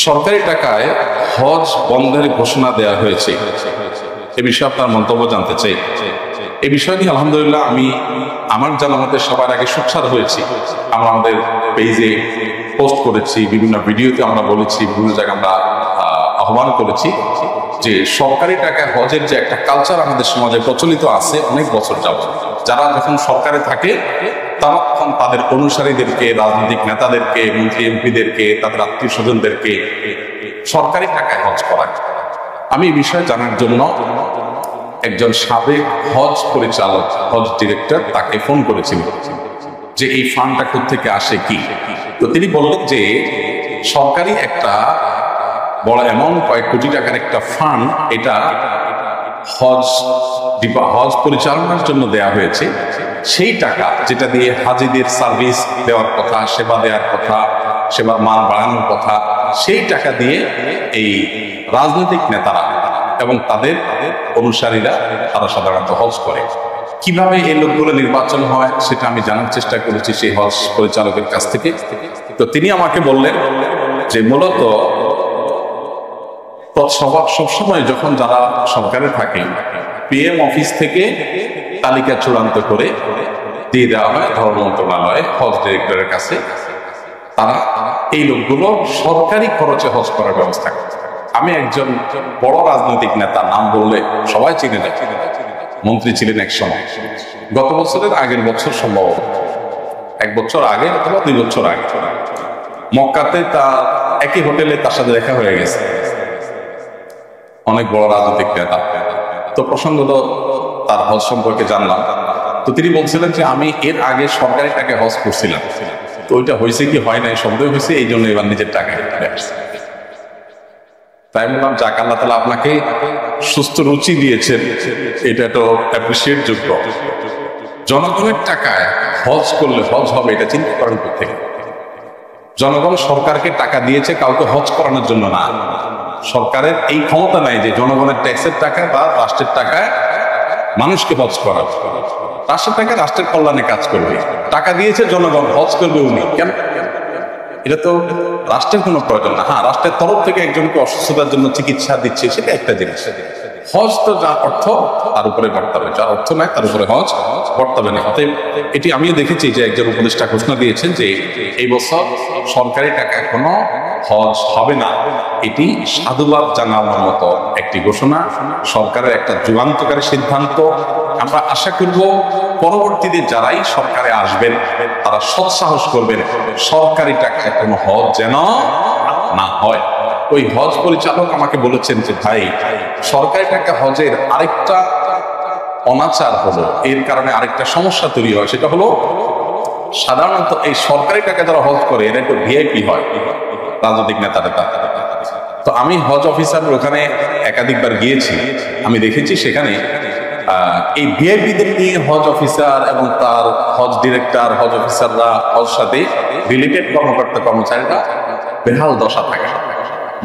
সরকারি টাকায় হজ বন্ধের ঘোষণা দেওয়া হয়েছে, এ বিষয়ে আপনার মন্তব্য জানতে চাই। এই বিষয় নিয়ে আলহামদুলিল্লাহ আমি আমার জানামতে সবার আগে সোচ্চার হয়েছি। আমরা আমাদের পেজে পোস্ট করেছি, বিভিন্ন ভিডিওতে আমরা বলেছি, বিভিন্ন জায়গায় আমরা আহ্বান করেছি যে সরকারি টাকায় হজের যে একটা কালচার আমাদের সমাজে প্রচলিত আছে অনেক বছর যাবত, যারা যখন সরকারে থাকে তারা তখন তাদের অনুসারীদেরকে, রাজনৈতিক নেতাদেরকে, মন্ত্রী এমপিদেরকে, তাদের আত্মীয় স্বজনদেরকে সরকারি টাকায় হজ করায়। আমি এই বিষয়ে জানার জন্য একজন সাবেক হজ পরিচালক, হজ ডিরেক্টর, তাকে ফোন করেছিল যে এই ফান্ডটা কোত্থেকে আসে কি। তো তিনি বললেন যে সরকারি একটা বড় অ্যামাউন্ট, কয়েক কোটি টাকার একটা ফান্ড, এটা হজ পরিচালনার জন্য দেয়া হয়েছে। সেই টাকা যেটা দিয়ে হাজিদের সার্ভিস দেওয়ার কথা, সেবা দেওয়ার কথা, সেবার মান বাড়ানোর কথা, সেই টাকা দিয়ে এই রাজনৈতিক নেতারা এবং তাদের অনুসারীরা তারা সাধারণত হজ করে। কিভাবে এই লোকগুলো নির্বাচন হয় সেটা আমি জানার চেষ্টা করেছি সেই হজ পরিচালকের কাছ থেকে। তো তিনি আমাকে বললেন যে মূলত সবসময় যখন যারা সরকারে থাকে পিএম অফিস থেকে তালিকা চূড়ান্ত করে দিয়ে দেওয়া হয় ধর্ম মন্ত্রণালয়ে হজ ডিরেক্টরের কাছে। তারা এই লোকগুলো সরকারি খরচে হজ করার ব্যবস্থা করে। আমি একজন বড় রাজনৈতিক নেতা, নাম বললে সবাই চিনে যায়, মন্ত্রী ছিলেন এক সময়, গত বছরের আগের বছর, সম্ভবত 1 বছর আগে অথবা 2 বছর আগে মক্কাতে তার একই হোটেলে তার সাথে দেখা হয়ে গেছে অনেক বড় রাজনৈতিক নেতা। তো প্রসঙ্গত তার হজ সম্পর্কে জানলাম। তো তিনি বলছিলেন যে আমি এর আগে সরকারি টাকায় হজ করছিলাম, তো ওইটা হয়েছে কি হয় নাই সন্দেহ হয়েছে, এই জন্য এবার নিজের টাকায় আসছে। তাই বললাম যাক, আল্লাহ তাআলা আপনাকে সুস্থ রুচি দিয়েছেন, এটা তো অ্যাপ্রিসিয়েট যোগ্য। জনগণের টাকায় হজ করলে হজ হবে এটা চিন্তা করেন কোথেকে? জনগণ সরকারকে টাকা দিয়েছে কাউকে হজ করানোর জন্য না। সরকারের এই ক্ষমতা নাই যে জনগণের ট্যাক্সের টাকায় বা রাষ্ট্রের টাকায় মানুষকে হজ করা। রাষ্ট্রের টাকা রাষ্ট্রের কল্যাণে কাজ করবে, টাকা দিয়েছে জনগণ, হজ করবে উনি কেন? এটা তো রাষ্ট্রের কোনো প্রয়োজন না। হ্যাঁ, রাষ্ট্রের তরফ থেকে একজনকে অসুস্থতার জন্য চিকিৎসা দিচ্ছে, সেটা একটা জিনিস। হজ তো যা অর্থ তার উপরে বর্তাবে, যা অর্থ নাই তার উপরে হজ বর্তাবে না। অতএব এটি আমিও দেখেছি যে একজন উপদেষ্টা ঘোষণা দিয়েছেন যে এই বছর সরকারি টাকা কোনো হজ হবে না। এটি সাধুবাদ জানানোর মতো একটি ঘোষণা, সরকারের একটা যুগান্তকারী সিদ্ধান্ত। আমরা আশা করব পরবর্তীতে যারাই সরকারে আসবেন তারা সৎসাহস করবেন সরকারি টাকায় কোনো হজ যেন না হয়। ওই হজ পরিচালক আমাকে বলেছেন যে ভাই, সরকারি টাকা হজের আরেকটা অনাচার হলো, এর কারণে আরেকটা সমস্যা তৈরি হয়। সেটা হলো সাধারণত এই সরকারি টাকা যারা হজ করে এরা একটু ভিআইপি হয়, রাজনৈতিক নেতারা। তো আমি হজ অফিসার ওখানে একাধিকবার গিয়েছি, আমি দেখেছি সেখানে এই ভিআইপিদের নিয়ে হজ অফিসার এবং তার হজ ডিরেক্টর, হজ অফিসাররা, হজ সাথে রিলেটেড কর্মকর্তা কর্মচারীরা বেহাল দশা থাকে।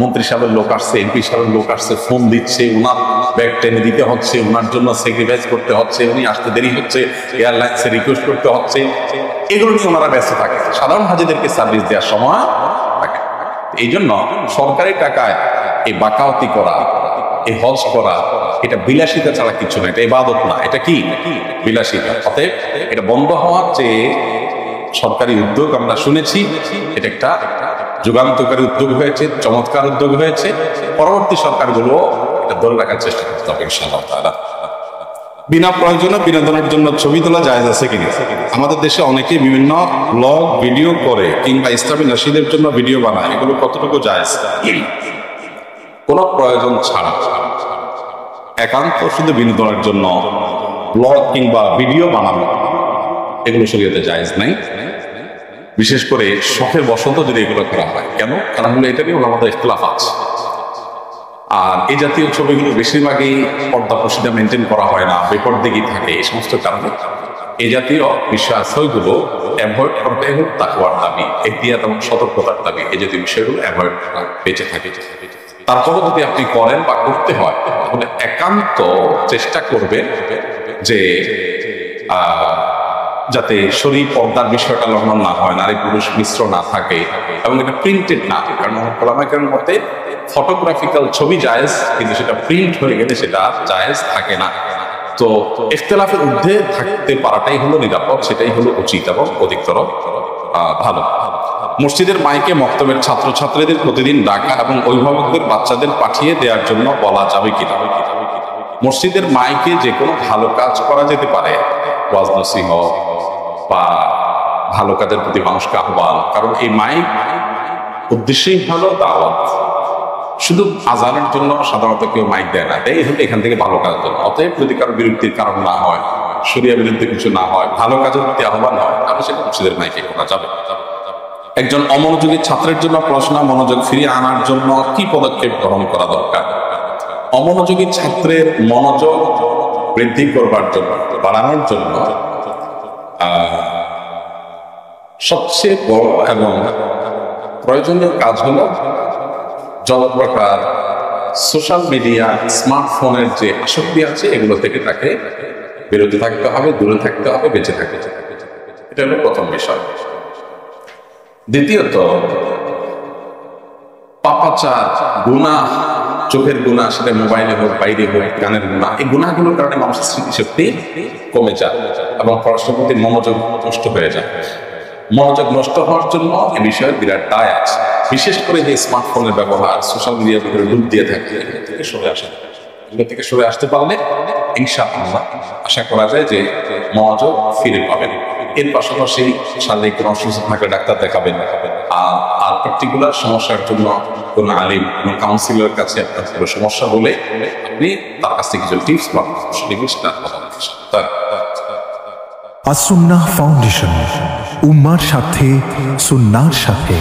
মন্ত্রী সাহেবের লোক আসছে, এমপি সাহেবের লোক আসছে, ফোন দিচ্ছে, ওনার ব্যাগ টেনে দিতে হচ্ছে, ওনার জন্য স্যাক্রিফাইস করতে হচ্ছে, উনি আসতে দেরি হচ্ছে, এয়ারলাইন্সে রিকোয়েস্ট করতে হচ্ছে, এগুলো নিয়ে ওনারা ব্যস্ত থাকে, সাধারণ হাজিদেরকে সার্ভিস দেওয়ার সময় থাকে। এই জন্য সরকারি টাকায় এই বাকাওয়াতি করা, এই হজ করা, এটা বিলাসিতা ছাড়া কিছু না, এটা ইবাদত না, এটা কি বিলাসিতা। অতএব এটা বন্ধ হওয়ার যে সরকারি উদ্যোগ আমরা শুনেছি, এটা একটা যুগান্তকারী উদ্যোগ হয়েছে, চমৎকার উদ্যোগ হয়েছে। পরবর্তী সরকারগুলো এটা ধরে রাখার চেষ্টা করতে হবে ইনশাআল্লাহ তাআলা। বিনা প্রয়োজনে বিনোদনের জন্য ছবি তোলা জায়েজ আছে কিনা? আমাদের দেশে অনেকেই বিভিন্ন ব্লগ ভিডিও করে কিংবা ইসলামী নাশিদের জন্য ভিডিও বানায়, এগুলো কতটুকু জায়েজ? কোনো প্রয়োজন ছাড়া একান্ত শুধু বিনোদনের জন্য ব্লগ কিংবা ভিডিও বানানো, এগুলো শরীয়তে জায়েজ নাই। বিশেষ করে শখের বশত যদি এগুলো করা হয়, কেন? কারণ হলো এটা নিয়ে আমাদের ইখতিলাফ আছে। আর এই জাতীয় ছবিগুলো বেশিরভাগই পর্দা প্রসিদ্ধা মেনটেন করা হয় না, বেপরদিগি থাকে। এই সমস্ত কারণে এই জাতীয় বিষয়গুলো অ্যাভয়েড করতে হোক, তাকওয়ার দাবি, এহতিয়াত এবং সতর্কতার দাবি, এই জাতীয় বিষয়গুলো অ্যাভয়েড করা, বেঁচে থাকে। তারপরে যদি আপনি করেন বা করতে হয় তাহলে একান্ত চেষ্টা করবেন যে যাতে শরীর পর্দার বিষয়টা লঙ্ঘন না হয়, নারী পুরুষ মিশ্র না থাকে, এবং এটা প্রিন্টেড না। কারণ ওলামায়ে মতে ফটোগ্রাফিক্যাল ছবি জায়েজ, কিন্তু সেটা প্রিন্ট হয়ে গেলে সেটা জায়েজ থাকে না। তো ইখতিলাফের ঊর্ধ্বে থাকতে পারাটাই হলো নিরাপদ, সেটাই হলো উচিত এবং অধিকতর ভালো। মসজিদের মাইকে মক্তবের ছাত্রছাত্রীদের প্রতিদিন ডাকা এবং অভিভাবকদের বাচ্চাদের পাঠিয়ে দেওয়ার জন্য বলা যাবে কিনা? মসজিদের মাইকে যে কোনো ভালো কাজ করা যেতে পারে, ওয়াজ নসিহত বা ভালো কাজের প্রতি মানুষকে আহ্বান। কারণ এই মাইক উদ্দেশ্যই হলো দাওয়াত। শুধু আজানের জন্য সাধারণত কেউ মাইক দেয় না, দেয় হলে এখান থেকে ভালো কাজের জন্য। অতএব যদি কারো বিরক্তির কারণ না হয়, শরিয়া বিরুদ্ধে কিছু না হয়, ভালো কাজের প্রতি আহ্বান হয়, তাহলে সেটা মসজিদের মাইকে করা যাবে। একজন অমনোযোগী ছাত্রের জন্য পড়াশোনা মনোযোগ ফিরিয়ে আনার জন্য কি পদক্ষেপ গ্রহণ করা দরকার? অমনোযোগী ছাত্রের মনোযোগ বৃদ্ধি করবার জন্য, বাড়ানোর জন্য সবচেয়ে বড় এবং প্রয়োজনীয় কাজ হলো যত প্রকার সোশ্যাল মিডিয়া, স্মার্টফোনের যে আসক্তি আছে এগুলো থেকে তাকে বিরত থাকতে হবে, দূরে থাকতে হবে, বেঁচে থাকতে হবে। এটা হলো প্রথম বিষয়। দ্বিতীয়ত, পাপাচার, গুনাহ, চোখের গুনাহ, সেটা মোবাইলে হোক, বাইরে হোক, গানের গুনাহ, এই গুনাহগুলোর কারণে মানুষের স্মৃতিশক্তি কমে যায় এবং পড়াশোনার প্রতি মনোযোগ নষ্ট হয়ে যায়। মনোযোগ নষ্ট হওয়ার জন্য এ বিষয়ে বিরাট দায় আছে। বিশেষ করে যে স্মার্টফোনের ব্যবহার, সোশ্যাল মিডিয়ার ভিতরে ডুব দিয়ে থাকে, এগুলো থেকে সরে আসে। এগুলো থেকে সরে আসতে পারলে ইনশাআল্লাহ আশা করা যায় যে মনোযোগ ফিরে পাবেন। এর পাশাপাশি শারীরিক কোনো অসুস্থতা থাকলে ডাক্তার দেখাবেন। আর পার্টিকুলার সমস্যার জন্য কোন আলিম, কোন কাউন্সিলরের কাছে আপনার কোনো সমস্যা হলে আপনি তার কাছ থেকে কিছু টিপস পাবেন। আসুন্নাহ ফাউন্ডেশন, উম্মার সাথে সুন্নাহর সাথে।